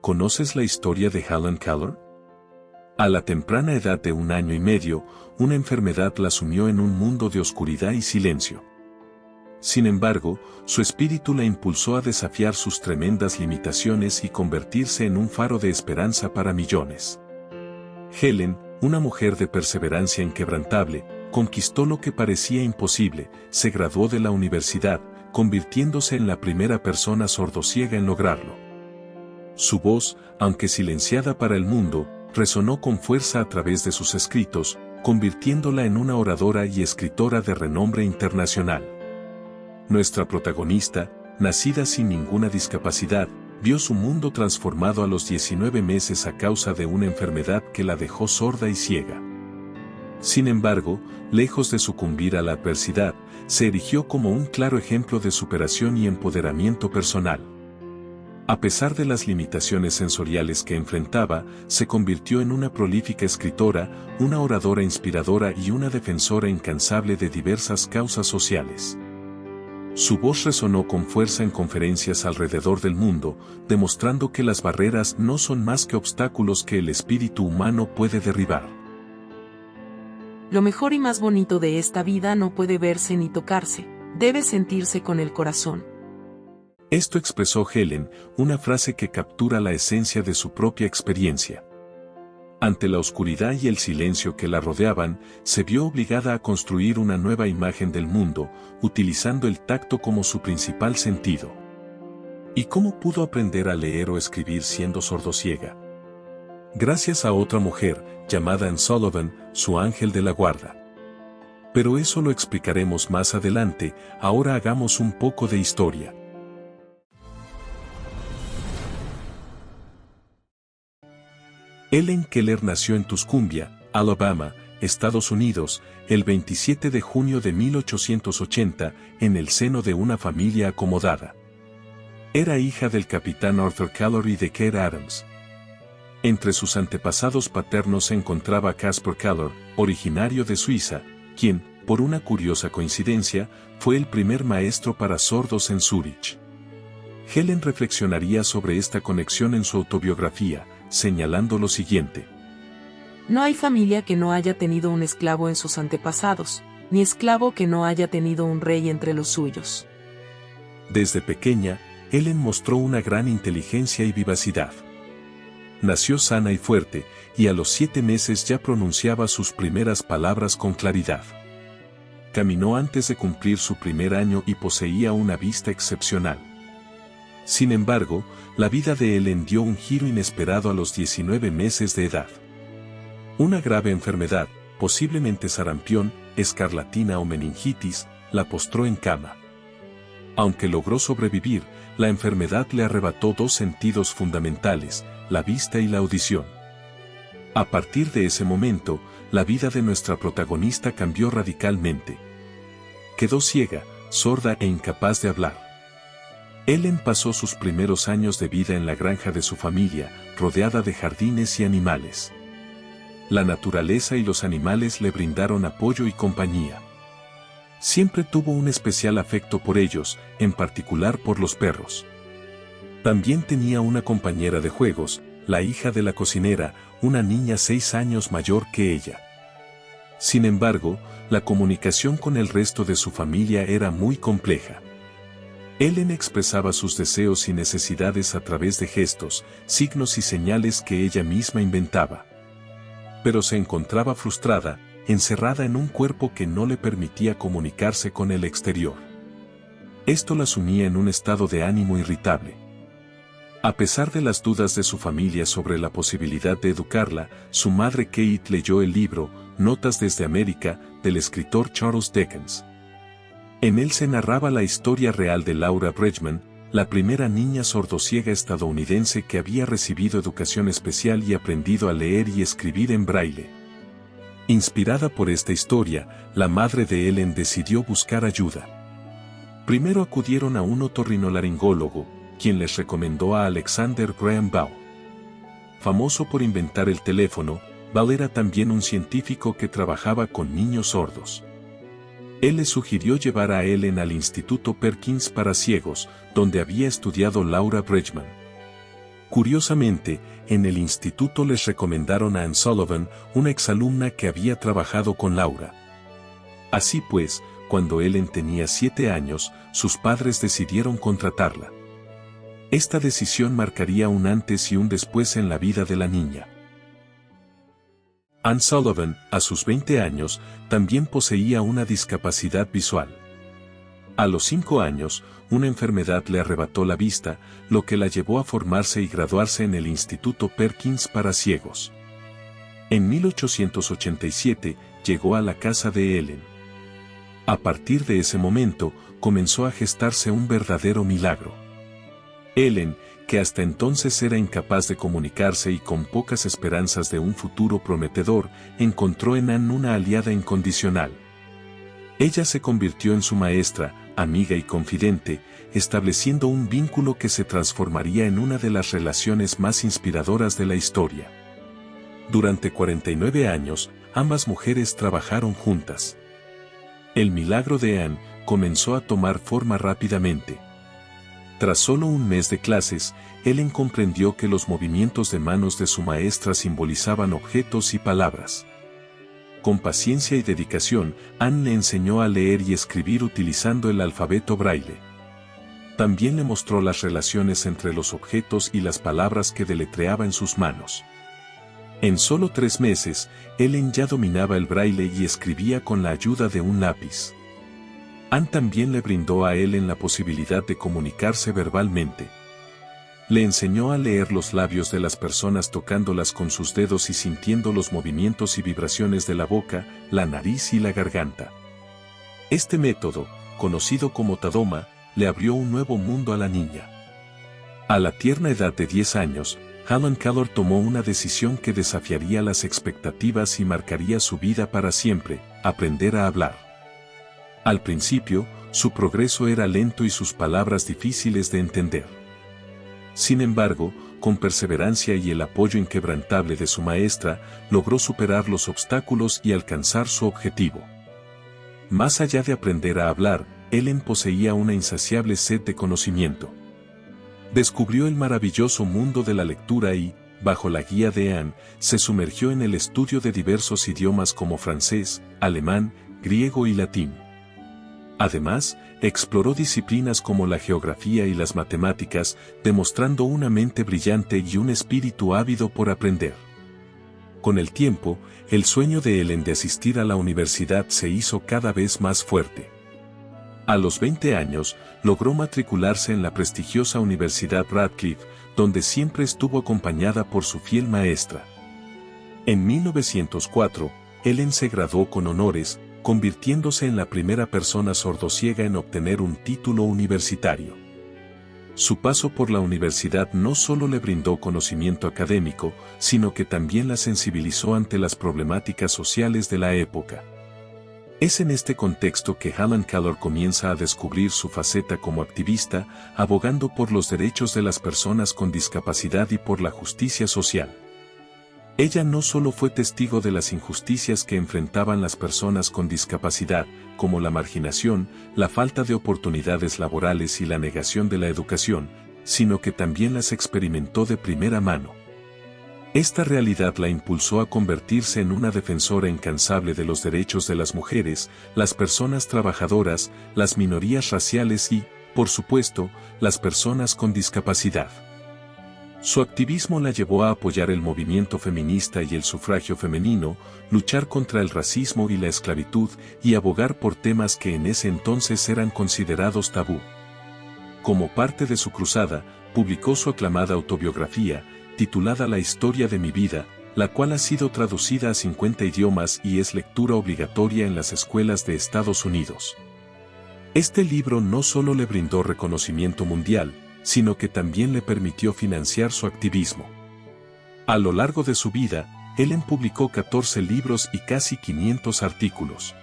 ¿Conoces la historia de Helen Keller? A la temprana edad de 1 año y medio, una enfermedad la sumió en un mundo de oscuridad y silencio. Sin embargo, su espíritu la impulsó a desafiar sus tremendas limitaciones y convertirse en un faro de esperanza para millones. Helen, una mujer de perseverancia inquebrantable, conquistó lo que parecía imposible, se graduó de la universidad, convirtiéndose en la primera persona sordociega en lograrlo. Su voz, aunque silenciada para el mundo, resonó con fuerza a través de sus escritos, convirtiéndola en una oradora y escritora de renombre internacional. Nuestra protagonista, nacida sin ninguna discapacidad, vio su mundo transformado a los 19 meses a causa de una enfermedad que la dejó sorda y ciega. Sin embargo, lejos de sucumbir a la adversidad, se erigió como un claro ejemplo de superación y empoderamiento personal. A pesar de las limitaciones sensoriales que enfrentaba, se convirtió en una prolífica escritora, una oradora inspiradora y una defensora incansable de diversas causas sociales. Su voz resonó con fuerza en conferencias alrededor del mundo, demostrando que las barreras no son más que obstáculos que el espíritu humano puede derribar. Lo mejor y más bonito de esta vida no puede verse ni tocarse, debe sentirse con el corazón. Esto expresó Helen, una frase que captura la esencia de su propia experiencia. Ante la oscuridad y el silencio que la rodeaban, se vio obligada a construir una nueva imagen del mundo, utilizando el tacto como su principal sentido. ¿Y cómo pudo aprender a leer o escribir siendo sordociega? Gracias a otra mujer, llamada Anne Sullivan, su ángel de la guarda. Pero eso lo explicaremos más adelante, ahora hagamos un poco de historia. Helen Keller nació en Tuscumbia, Alabama, Estados Unidos, el 27 de junio de 1880, en el seno de una familia acomodada. Era hija del capitán Arthur Keller y de Kate Adams. Entre sus antepasados paternos se encontraba Caspar Keller, originario de Suiza, quien, por una curiosa coincidencia, fue el primer maestro para sordos en Zúrich. Helen reflexionaría sobre esta conexión en su autobiografía, señalando lo siguiente. No hay familia que no haya tenido un esclavo en sus antepasados, ni esclavo que no haya tenido un rey entre los suyos. Desde pequeña, Helen mostró una gran inteligencia y vivacidad. Nació sana y fuerte, y a los 7 meses ya pronunciaba sus primeras palabras con claridad. Caminó antes de cumplir su primer año y poseía una vista excepcional. Sin embargo, la vida de Helen dio un giro inesperado a los 19 meses de edad. Una grave enfermedad, posiblemente sarampión, escarlatina o meningitis, la postró en cama. Aunque logró sobrevivir, la enfermedad le arrebató 2 sentidos fundamentales, la vista y la audición. A partir de ese momento, la vida de nuestra protagonista cambió radicalmente. Quedó ciega, sorda e incapaz de hablar. Helen pasó sus primeros años de vida en la granja de su familia, rodeada de jardines y animales. La naturaleza y los animales le brindaron apoyo y compañía. Siempre tuvo un especial afecto por ellos, en particular por los perros. También tenía una compañera de juegos, la hija de la cocinera, una niña 6 años mayor que ella. Sin embargo, la comunicación con el resto de su familia era muy compleja. Helen expresaba sus deseos y necesidades a través de gestos, signos y señales que ella misma inventaba. Pero se encontraba frustrada, encerrada en un cuerpo que no le permitía comunicarse con el exterior. Esto la sumía en un estado de ánimo irritable. A pesar de las dudas de su familia sobre la posibilidad de educarla, su madre Kate leyó el libro, Notas desde América, del escritor Charles Dickens. En él se narraba la historia real de Laura Bridgman, la primera niña sordociega estadounidense que había recibido educación especial y aprendido a leer y escribir en braille. Inspirada por esta historia, la madre de Helen decidió buscar ayuda. Primero acudieron a un otorrinolaringólogo, quien les recomendó a Alexander Graham Bell. Famoso por inventar el teléfono, Bell era también un científico que trabajaba con niños sordos. Él le sugirió llevar a Helen al Instituto Perkins para ciegos, donde había estudiado Laura Bridgman. Curiosamente, en el instituto les recomendaron a Anne Sullivan, una exalumna que había trabajado con Laura. Así pues, cuando Ellen tenía 7 años, sus padres decidieron contratarla. Esta decisión marcaría un antes y un después en la vida de la niña. Anne Sullivan, a sus 20 años, también poseía una discapacidad visual. A los 5 años, una enfermedad le arrebató la vista, lo que la llevó a formarse y graduarse en el Instituto Perkins para ciegos. En 1887, llegó a la casa de Ellen. A partir de ese momento, comenzó a gestarse un verdadero milagro. Ellen, que hasta entonces era incapaz de comunicarse y con pocas esperanzas de un futuro prometedor, encontró en Anne una aliada incondicional. Ella se convirtió en su maestra, amiga y confidente, estableciendo un vínculo que se transformaría en una de las relaciones más inspiradoras de la historia. Durante 49 años, ambas mujeres trabajaron juntas. El milagro de Anne comenzó a tomar forma rápidamente. Tras solo un mes de clases, Ellen comprendió que los movimientos de manos de su maestra simbolizaban objetos y palabras. Con paciencia y dedicación, Anne le enseñó a leer y escribir utilizando el alfabeto braille. También le mostró las relaciones entre los objetos y las palabras que deletreaba en sus manos. En solo 3 meses, Ellen ya dominaba el braille y escribía con la ayuda de un lápiz. Anne también le brindó a Ellen la posibilidad de comunicarse verbalmente. Le enseñó a leer los labios de las personas tocándolas con sus dedos y sintiendo los movimientos y vibraciones de la boca, la nariz y la garganta. Este método, conocido como Tadoma, le abrió un nuevo mundo a la niña. A la tierna edad de 10 años, Helen Keller tomó una decisión que desafiaría las expectativas y marcaría su vida para siempre: aprender a hablar. Al principio, su progreso era lento y sus palabras difíciles de entender. Sin embargo, con perseverancia y el apoyo inquebrantable de su maestra, logró superar los obstáculos y alcanzar su objetivo. Más allá de aprender a hablar, Ellen poseía una insaciable sed de conocimiento. Descubrió el maravilloso mundo de la lectura y, bajo la guía de Anne, se sumergió en el estudio de diversos idiomas como francés, alemán, griego y latín. Además, exploró disciplinas como la geografía y las matemáticas, demostrando una mente brillante y un espíritu ávido por aprender. Con el tiempo, el sueño de Ellen de asistir a la universidad se hizo cada vez más fuerte. A los 20 años, logró matricularse en la prestigiosa Universidad Radcliffe, donde siempre estuvo acompañada por su fiel maestra. En 1904, Ellen se graduó con honores, convirtiéndose en la primera persona sordociega en obtener un título universitario. Su paso por la universidad no solo le brindó conocimiento académico, sino que también la sensibilizó ante las problemáticas sociales de la época. Es en este contexto que Helen Keller comienza a descubrir su faceta como activista, abogando por los derechos de las personas con discapacidad y por la justicia social. Ella no solo fue testigo de las injusticias que enfrentaban las personas con discapacidad, como la marginación, la falta de oportunidades laborales y la negación de la educación, sino que también las experimentó de primera mano. Esta realidad la impulsó a convertirse en una defensora incansable de los derechos de las mujeres, las personas trabajadoras, las minorías raciales y, por supuesto, las personas con discapacidad. Su activismo la llevó a apoyar el movimiento feminista y el sufragio femenino, luchar contra el racismo y la esclavitud y abogar por temas que en ese entonces eran considerados tabú. Como parte de su cruzada, publicó su aclamada autobiografía, titulada La historia de mi vida, la cual ha sido traducida a 50 idiomas y es lectura obligatoria en las escuelas de Estados Unidos. Este libro no solo le brindó reconocimiento mundial, sino que también le permitió financiar su activismo. A lo largo de su vida, Ellen publicó 14 libros y casi 500 artículos.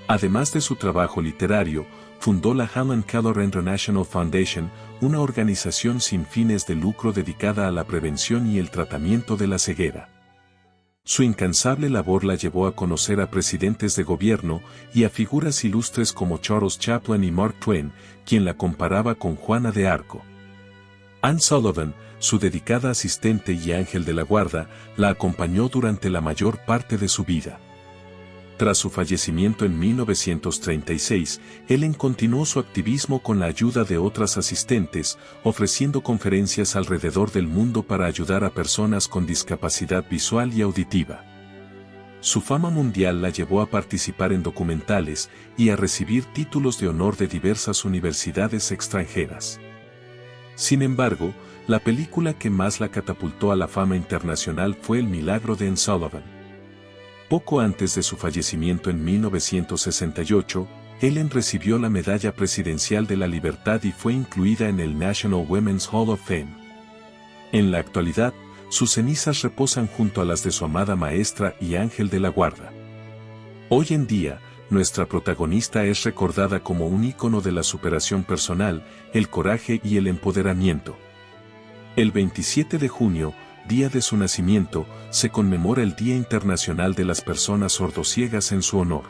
Además de su trabajo literario, fundó la Helen Keller International Foundation, una organización sin fines de lucro dedicada a la prevención y el tratamiento de la ceguera. Su incansable labor la llevó a conocer a presidentes de gobierno y a figuras ilustres como Charles Chaplin y Mark Twain, quien la comparaba con Juana de Arco. Anne Sullivan, su dedicada asistente y ángel de la guarda, la acompañó durante la mayor parte de su vida. Tras su fallecimiento en 1936, Ellen continuó su activismo con la ayuda de otras asistentes, ofreciendo conferencias alrededor del mundo para ayudar a personas con discapacidad visual y auditiva. Su fama mundial la llevó a participar en documentales y a recibir títulos de honor de diversas universidades extranjeras. Sin embargo, la película que más la catapultó a la fama internacional fue El milagro de Anne Sullivan. Poco antes de su fallecimiento en 1968, Ellen recibió la Medalla Presidencial de la Libertad y fue incluida en el National Women's Hall of Fame. En la actualidad, sus cenizas reposan junto a las de su amada maestra y ángel de la guarda. Hoy en día, nuestra protagonista es recordada como un ícono de la superación personal, el coraje y el empoderamiento. El 27 de junio, día de su nacimiento, se conmemora el Día Internacional de las Personas Sordociegas en su honor.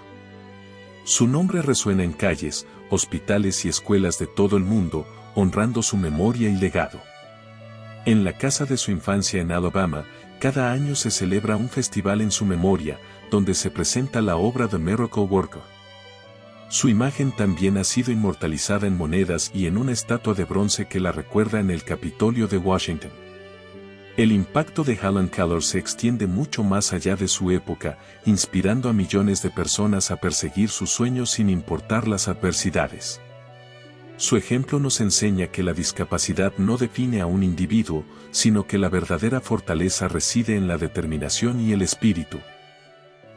Su nombre resuena en calles, hospitales y escuelas de todo el mundo, honrando su memoria y legado. En la casa de su infancia en Alabama, cada año se celebra un festival en su memoria, donde se presenta la obra The Miracle Worker. Su imagen también ha sido inmortalizada en monedas y en una estatua de bronce que la recuerda en el Capitolio de Washington. El impacto de Helen Keller se extiende mucho más allá de su época, inspirando a millones de personas a perseguir sus sueños sin importar las adversidades. Su ejemplo nos enseña que la discapacidad no define a un individuo, sino que la verdadera fortaleza reside en la determinación y el espíritu.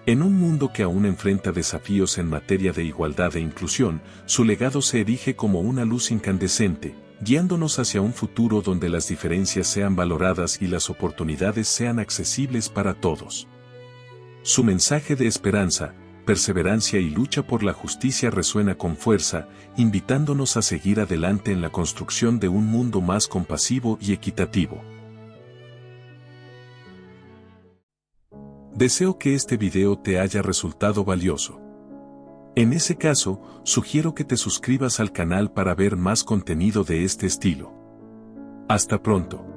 En un mundo que aún enfrenta desafíos en materia de igualdad e inclusión, su legado se erige como una luz incandescente, guiándonos hacia un futuro donde las diferencias sean valoradas y las oportunidades sean accesibles para todos. Su mensaje de esperanza, perseverancia y lucha por la justicia resuena con fuerza, invitándonos a seguir adelante en la construcción de un mundo más compasivo y equitativo. Deseo que este video te haya resultado valioso. En ese caso, sugiero que te suscribas al canal para ver más contenido de este estilo. Hasta pronto.